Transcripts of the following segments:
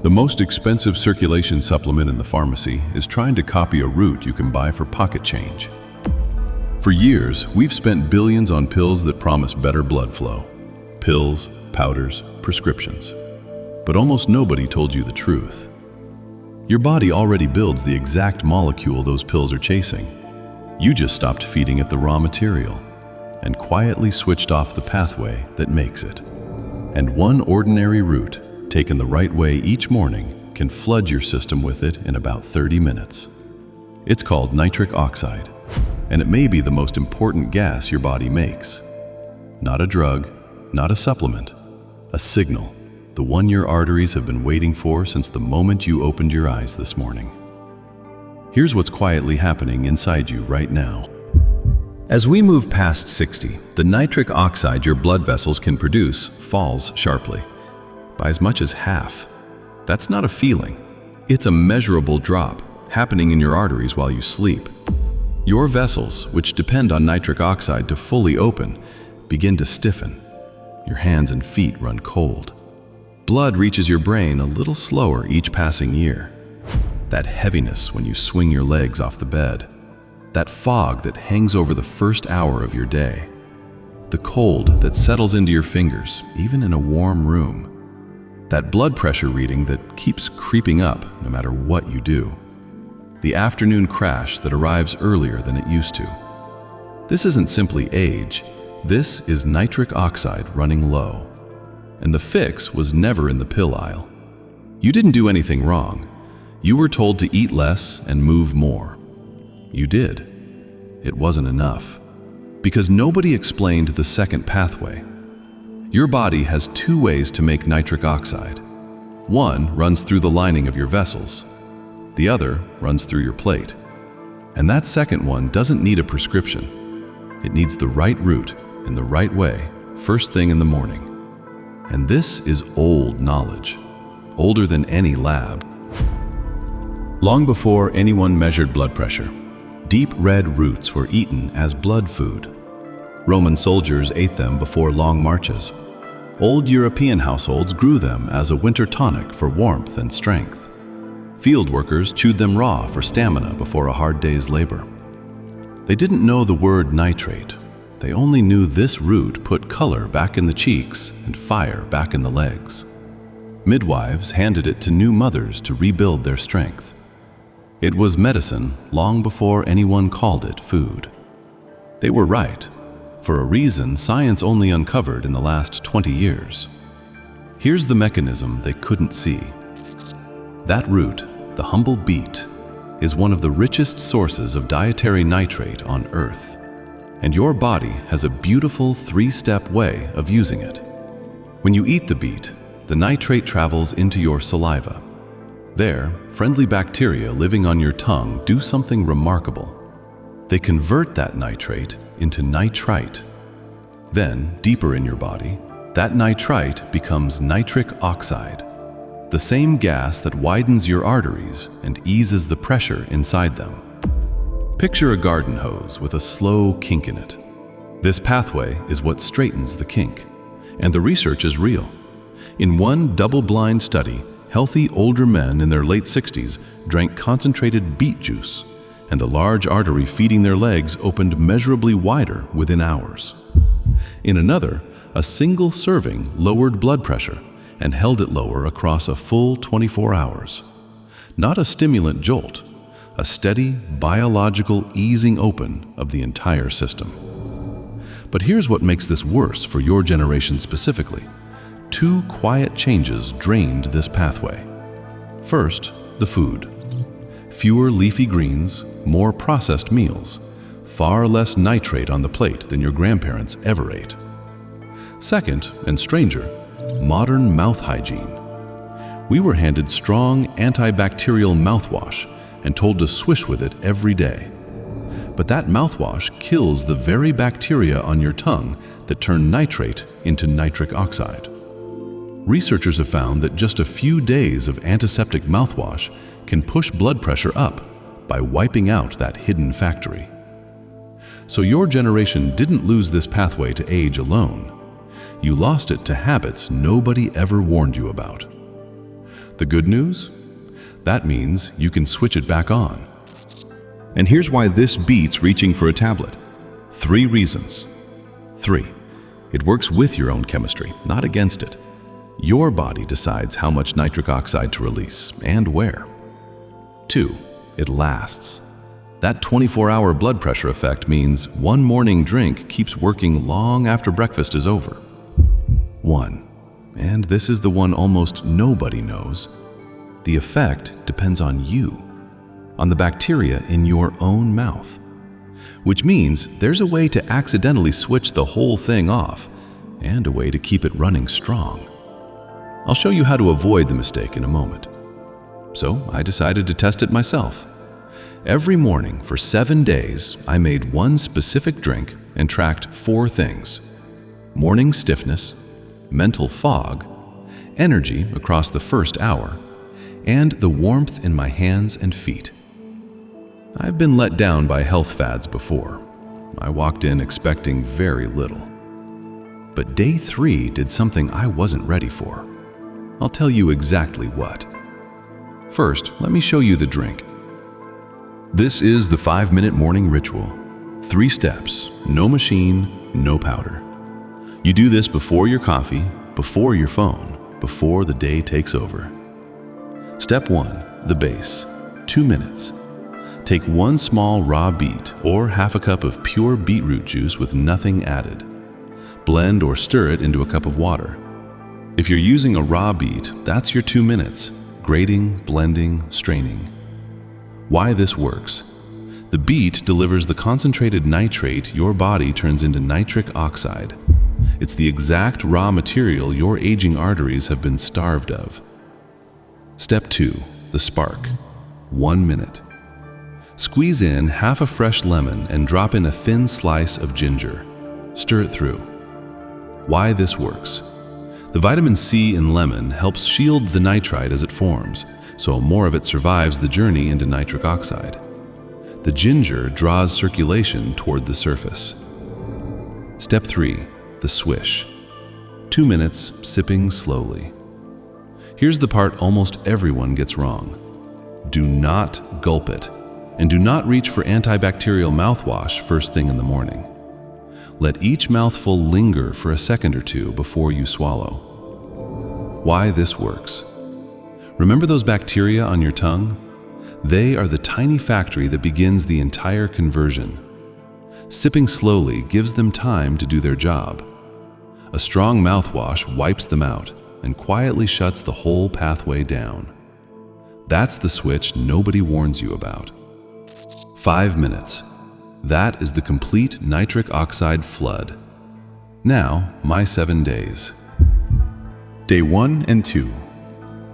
The most expensive circulation supplement in the pharmacy is trying to copy a root you can buy for pocket change. For years, we've spent billions on pills that promise better blood flow. Pills, powders, prescriptions. But almost nobody told you the truth. Your body already builds the exact molecule those pills are chasing. You just stopped feeding it the raw material and quietly switched off the pathway that makes it. And one ordinary root, taken the right way each morning, can flood your system with it in about 30 minutes. It's called nitric oxide, and it may be the most important gas your body makes. Not a drug, not a supplement, a signal, the one your arteries have been waiting for since the moment you opened your eyes this morning. Here's what's quietly happening inside you right now. As we move past 60, the nitric oxide your blood vessels can produce falls sharply, by as much as half. That's not a feeling. It's a measurable drop happening in your arteries while you sleep. Your vessels, which depend on nitric oxide to fully open, begin to stiffen. Your hands and feet run cold. Blood reaches your brain a little slower each passing year. That heaviness when you swing your legs off the bed. That fog that hangs over the first hour of your day. The cold that settles into your fingers, even in a warm room. That blood pressure reading that keeps creeping up no matter what you do. The afternoon crash that arrives earlier than it used to. This isn't simply age. This is nitric oxide running low. And the fix was never in the pill aisle. You didn't do anything wrong. You were told to eat less and move more. You did. It wasn't enough. Because nobody explained the second pathway. Your body has two ways to make nitric oxide. One runs through the lining of your vessels. The other runs through your plate. And that second one doesn't need a prescription. It needs the right route in the right way, first thing in the morning. And this is old knowledge, older than any lab. Long before anyone measured blood pressure, deep red roots were eaten as blood food. Roman soldiers ate them before long marches. Old European households grew them as a winter tonic for warmth and strength. Field workers chewed them raw for stamina before a hard day's labor. They didn't know the word nitrate. They only knew this root put color back in the cheeks and fire back in the legs. Midwives handed it to new mothers to rebuild their strength. It was medicine long before anyone called it food. They were right, for a reason science only uncovered in the last 20 years. Here's the mechanism they couldn't see. That root, the humble beet, is one of the richest sources of dietary nitrate on Earth. And your body has a beautiful three-step way of using it. When you eat the beet, the nitrate travels into your saliva. There, friendly bacteria living on your tongue do something remarkable. They convert that nitrate into nitrite. Then, deeper in your body, that nitrite becomes nitric oxide, the same gas that widens your arteries and eases the pressure inside them. Picture a garden hose with a slow kink in it. This pathway is what straightens the kink, and the research is real. In one double-blind study, healthy older men in their late 60s drank concentrated beet juice, and the large artery feeding their legs opened measurably wider within hours. In another, a single serving lowered blood pressure and held it lower across a full 24 hours. Not a stimulant jolt, a steady, biological easing open of the entire system. But here's what makes this worse for your generation specifically. Two quiet changes drained this pathway. First, the food. Fewer leafy greens, more processed meals, far less nitrate on the plate than your grandparents ever ate. Second, and stranger, modern mouth hygiene. We were handed strong antibacterial mouthwash and told to swish with it every day. But that mouthwash kills the very bacteria on your tongue that turn nitrate into nitric oxide. Researchers have found that just a few days of antiseptic mouthwash can push blood pressure up by wiping out that hidden factory. So your generation didn't lose this pathway to age alone. You lost it to habits nobody ever warned you about. The good news? That means you can switch it back on. And here's why this beats reaching for a tablet. 3 reasons. 3. It works with your own chemistry, not against it. Your body decides how much nitric oxide to release and where. 2. It lasts. That 24-hour blood pressure effect means one morning drink keeps working long after breakfast is over. 1. And this is the one almost nobody knows. The effect depends on you, on the bacteria in your own mouth. Which means there's a way to accidentally switch the whole thing off and a way to keep it running strong. I'll show you how to avoid the mistake in a moment. So I decided to test it myself. Every morning for 7 days, I made one specific drink and tracked 4 things: morning stiffness, mental fog, energy across the first hour, and the warmth in my hands and feet. I've been let down by health fads before. I walked in expecting very little. But day 3 did something I wasn't ready for. I'll tell you exactly what. First, let me show you the drink. This is the 5-minute morning ritual. 3 steps, no machine, no powder. You do this before your coffee, before your phone, before the day takes over. Step 1, the base, 2 minutes. Take 1 small raw beet or half a cup of pure beetroot juice with nothing added. Blend or stir it into a cup of water. If you're using a raw beet, that's your 2 minutes, grating, blending, straining. Why this works? The beet delivers the concentrated nitrate your body turns into nitric oxide. It's the exact raw material your aging arteries have been starved of. Step 2, the spark, 1 minute. Squeeze in half a fresh lemon and drop in a thin slice of ginger. Stir it through. Why this works? The vitamin C in lemon helps shield the nitrite as it forms, so more of it survives the journey into nitric oxide. The ginger draws circulation toward the surface. Step 3, the swish. 2 minutes, sipping slowly. Here's the part almost everyone gets wrong. Do not gulp it, and do not reach for antibacterial mouthwash first thing in the morning. Let each mouthful linger for a second or 2 before you swallow. Why this works? Remember those bacteria on your tongue? They are the tiny factory that begins the entire conversion. Sipping slowly gives them time to do their job. A strong mouthwash wipes them out and quietly shuts the whole pathway down. That's the switch nobody warns you about. 5 minutes. That is the complete nitric oxide flood. Now, my 7 days. Day 1 and 2.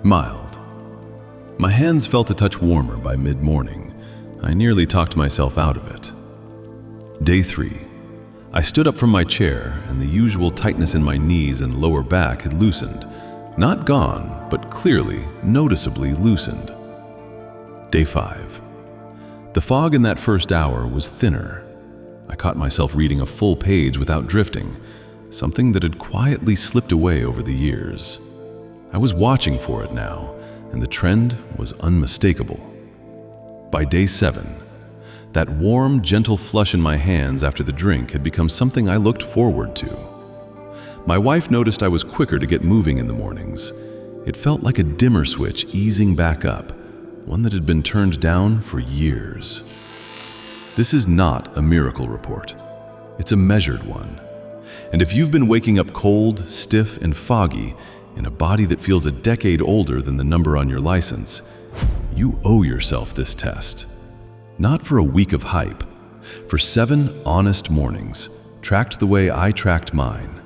Mild. My hands felt a touch warmer by mid-morning. I nearly talked myself out of it. Day 3. I stood up from my chair and the usual tightness in my knees and lower back had loosened. Not gone, but clearly, noticeably loosened. Day 5. The fog in that first hour was thinner. I caught myself reading a full page without drifting, something that had quietly slipped away over the years. I was watching for it now, and the trend was unmistakable. By day 7, that warm, gentle flush in my hands after the drink had become something I looked forward to. My wife noticed I was quicker to get moving in the mornings. It felt like a dimmer switch easing back up, one that had been turned down for years. This is not a miracle report. It's a measured one. And if you've been waking up cold, stiff, and foggy in a body that feels a decade older than the number on your license, you owe yourself this test. Not for a week of hype, for 7 honest mornings, tracked the way I tracked mine.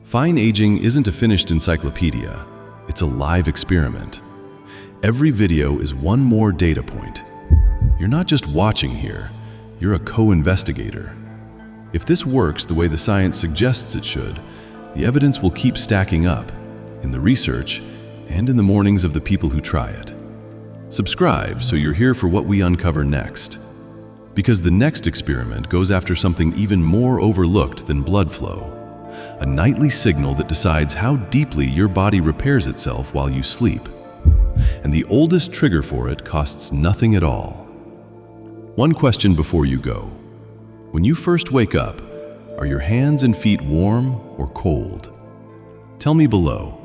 Fine aging isn't a finished encyclopedia. It's a live experiment. Every video is one more data point. You're not just watching here, you're a co-investigator. If this works the way the science suggests it should, the evidence will keep stacking up, in the research and in the mornings of the people who try it. Subscribe so you're here for what we uncover next. Because the next experiment goes after something even more overlooked than blood flow, a nightly signal that decides how deeply your body repairs itself while you sleep. and the oldest trigger for it costs nothing at all. One question before you go. When you first wake up, are your hands and feet warm or cold? Tell me below.